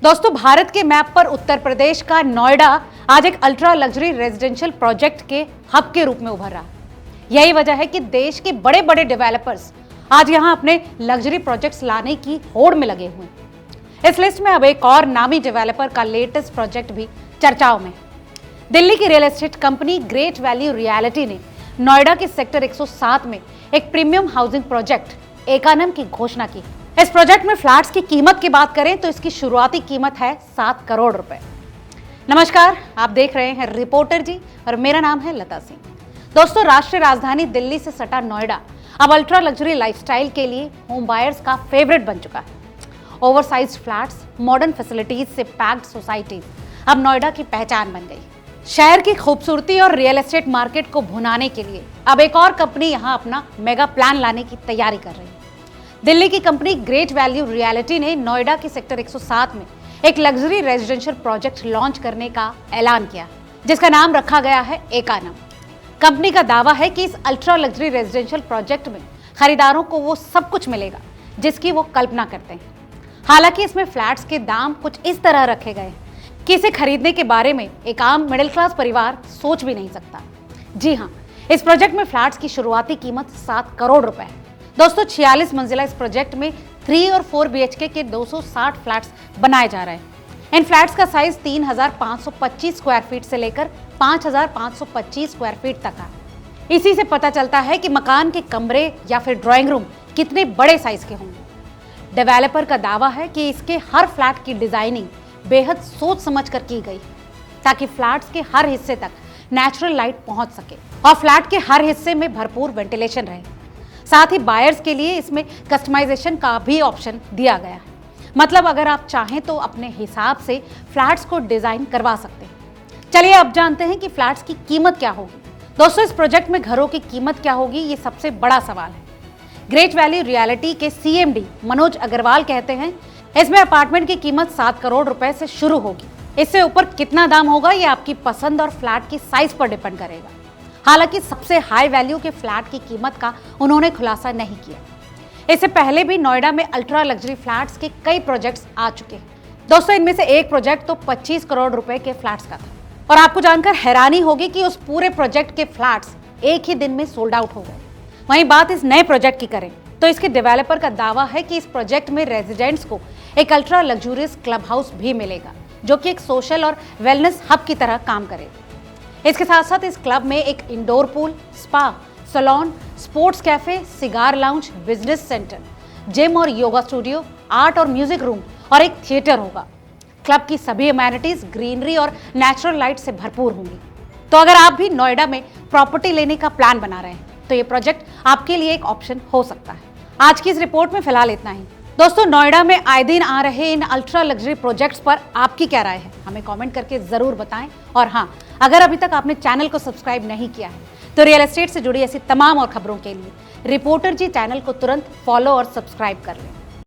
दोस्तों, भारत के मैप पर उत्तर प्रदेश का नोएडा आज एक अल्ट्रा लग्जरी रेजिडेंशियल प्रोजेक्ट के हब के रूप में उभर रहा है। यही वजह है कि देश के बड़े बड़े डेवलपर्स आज यहां अपने लग्जरी प्रोजेक्ट्स लाने की होड़ में लगे हुए हैं। इस लिस्ट में अब एक और नामी डेवलपर का लेटेस्ट प्रोजेक्ट भी चर्चाओं में। दिल्ली की real estate company great value reality ने नोएडा के सेक्टर 107 में एक प्रीमियम हाउसिंग प्रोजेक्ट एकानम की घोषणा की। इस प्रोजेक्ट में फ्लैट्स की कीमत की बात करें तो इसकी शुरुआती कीमत है 7 करोड़ रुपए। नमस्कार, आप देख रहे हैं रिपोर्टर जी और मेरा नाम है लता सिंह। दोस्तों, राष्ट्रीय राजधानी दिल्ली से सटा नोएडा अब अल्ट्रा लग्जरी लाइफस्टाइल के लिए होम बायर्स का फेवरेट बन चुका है। ओवरसाइज्ड फ्लैट्स, मॉडर्न फैसिलिटीज से पैक्ड सोसाइटीज अब नोएडा की पहचान बन गई। शहर की खूबसूरती और रियल एस्टेट मार्केट को भुनाने के लिए अब एक और कंपनी यहां अपना मेगा प्लान लाने की तैयारी कर रही है। दिल्ली की कंपनी ग्रेट वैल्यू रियलिटी ने नोएडा के सेक्टर 107 में एक लग्जरी रेजिडेंशियल प्रोजेक्ट लॉन्च करने का ऐलान किया, जिसका नाम रखा गया है एकानम। कंपनी का दावा है कि इस अल्ट्रा लग्जरी रेजिडेंशियल प्रोजेक्ट में खरीदारों को वो सब कुछ मिलेगा जिसकी वो कल्पना करते हैं। हालांकि इसमें फ्लैट्स के दाम कुछ इस तरह रखे गए हैं कि इसे खरीदने के बारे में एक आम मिडिल क्लास परिवार सोच भी नहीं सकता। जी हाँ, इस प्रोजेक्ट में फ्लैट्स की शुरुआती कीमत 7 करोड़ रुपए है। दोस्तों, 46 मंजिला इस प्रोजेक्ट में 3 और 4 BHK के 260 फ्लैट्स बनाए जा रहे हैं। इन फ्लैट्स का साइज 3,525 स्क्वायर फीट से लेकर 5,525 स्क्वायर फीट तक है। इसी से पता चलता है कि मकान के कमरे या फिर ड्राइंग रूम कितने बड़े साइज के होंगे। डेवलपर का दावा है कि इसके हर फ्लैट की डिजाइनिंग बेहद सोच समझ कर की गई ताकि फ्लैट्स के हर हिस्से तक नेचुरल लाइट पहुंच सके और फ्लैट के हर हिस्से में भरपूर वेंटिलेशन रहे। साथ ही बायर्स के लिए इसमें कस्टमाइजेशन का भी ऑप्शन दिया गया है। मतलब अगर आप चाहें तो अपने हिसाब से फ्लैट्स को डिजाइन करवा सकते हैं। चलिए अब जानते हैं कि फ्लैट्स की कीमत क्या होगी। दोस्तों, इस प्रोजेक्ट में घरों की कीमत क्या होगी, ये सबसे बड़ा सवाल है। ग्रेट वैल्यू रियलिटी के CMD मनोज अग्रवाल कहते हैं, इसमें अपार्टमेंट की कीमत 7 करोड़ रुपए से शुरू होगी। इससे ऊपर कितना दाम होगा ये आपकी पसंद और फ्लैट की साइज पर डिपेंड करेगा। हालांकि सबसे हाई वैल्यू के फ्लैट की कीमत का उन्होंने खुलासा नहीं किया। इससे पहले भी नोएडा में अल्ट्रा लग्जरी फ्लैट्स के कई प्रोजेक्ट्स आ चुके हैं। दोस्तों, इनमें से एक प्रोजेक्ट तो 25 करोड़ रुपए के फ्लैट्स का था और आपको जानकर हैरानी होगी कि उस पूरे प्रोजेक्ट के फ्लैट्स एक ही दिन में सोल्ड आउट हो गए। वहीं बात इस नए प्रोजेक्ट की करें तो इसके डेवलपर का दावा है कि इस प्रोजेक्ट में रेजिडेंट्स को एक अल्ट्रा लग्जूरियस क्लब हाउस भी मिलेगा, जो कि एक सोशल और वेलनेस हब की तरह काम करेगा। इसके साथ साथ इस क्लब में एक indoor pool, spa, salon, sports cafe, cigar lounge, business centre, gym और योगा स्टूडियो, आर्ट और म्यूजिक रूम और एक थिएटर होगा। क्लब की सभी अमेनिटीज ग्रीनरी और नेचुरल लाइट से भरपूर होंगी। तो अगर आप भी नोएडा में प्रॉपर्टी लेने का प्लान बना रहे हैं तो ये प्रोजेक्ट आपके लिए एक ऑप्शन हो सकता है। आज की इस रिपोर्ट में फिलहाल इतना ही। दोस्तों, नोएडा में आए दिन आ रहे इन अल्ट्रा लग्जरी प्रोजेक्ट्स पर आपकी क्या राय है, हमें कमेंट करके जरूर बताएं। और हाँ, अगर अभी तक आपने चैनल को सब्सक्राइब नहीं किया है तो रियल एस्टेट से जुड़ी ऐसी तमाम और खबरों के लिए रिपोर्टर जी चैनल को तुरंत फॉलो और सब्सक्राइब कर लें।